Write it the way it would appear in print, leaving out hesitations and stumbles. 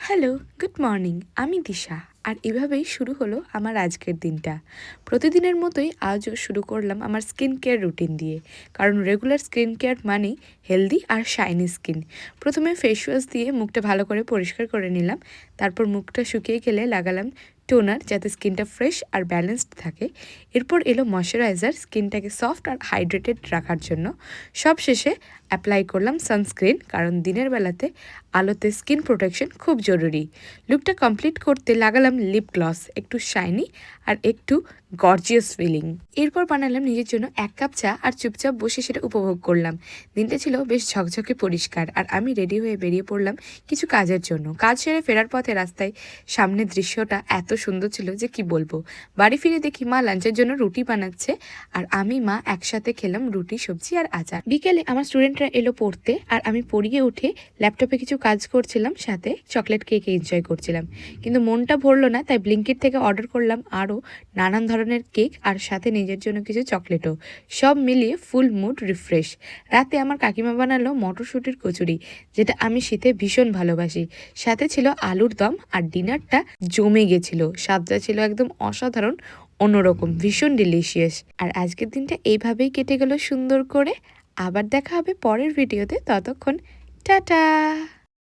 Hello, good morning. আমি দিশা। আর এভাবেই শুরু হলো আমার আজকের দিনটা। প্রতিদিনের মতোই আজও শুরু করলাম আমার স্কিন কেয়ার রুটিন দিয়ে। কারণ রেগুলার স্কিন কেয়ার মানেই হেলদি আর শাইনি স্কিন। প্রথমে ফেস ওয়াশ দিয়ে মুখটা ভালো করে পরিষ্কার করে নিলাম। তারপর মুখটা শুকিয়ে গেলে লাগালাম টোনার, যাতে স্কিনটা ফ্রেশ আর ব্যালেন্সড থাকে। এরপর এলো ময়শ্চারাইজার, স্কিনটাকে সফট আর হাইড্রেটেড রাখার জন্য। সবশেষে অ্যাপ্লাই করলাম সানস্ক্রিন, কারণ দিনের বেলাতে আলোতে স্কিন প্রোটেকশন খুব জরুরি। লুকটা কমপ্লিট করতে লাগালাম লিপ গ্লস, একটু শাইনি আর একটু গর্জিয়াস ফিলিং। এরপর বানালাম নিজের জন্য 1 কাপ চা আর চুপচাপ বসে সেটা উপভোগ করলাম। দিনটা ছিল বেশ ঝকঝকে পরিষ্কার, আর আমি রেডি হয়ে বেরিয়ে পড়লাম কিছু কাজের জন্য। কাজ সেরে ফেরার পথে রাস্তায় সামনের দৃশ্যটা এত সুন্দর ছিল যে কি বলবো। বাড়ি ফিরে দেখি মা লাঞ্চের জন্য রুটি বানাচ্ছে, আর আমি মা একসাথে খেলাম রুটি, সবজি আর আচার। বিকেলে আমার স্টুডেন্টরা এলো পড়তে, আর আমি পড়িয়ে উঠে ল্যাপটপে কিছু কাজ করছিলাম, সাথে চকলেট কেক এনজয় করছিলাম। কিন্তু মনটা ভরলো না, তাই ব্লিঙ্কিট থেকে অর্ডার করলাম আরও নানান ধরনের কেক, আর সাথে নিজের জন্য কিছু চকলেটও। সব মিলিয়ে ফুল মুড রিফ্রেশ। রাতে আমার কাকিমা বানালো মটরশুঁটির কচুরি, যেটা আমি শীতে ভীষণ ভালোবাসি। সাথে ছিল আলুর দম, আর ডিনারটা জমে গেছিল। স্বাদটা ছিল একদম অসাধারণ, অন্যরকম, ভীষণ ডিলিশিয়াস। আর আজকের দিনটা এইভাবেই কেটে গেল সুন্দর করে। আবার দেখা হবে পরের ভিডিওতে। ততক্ষণ টাটা।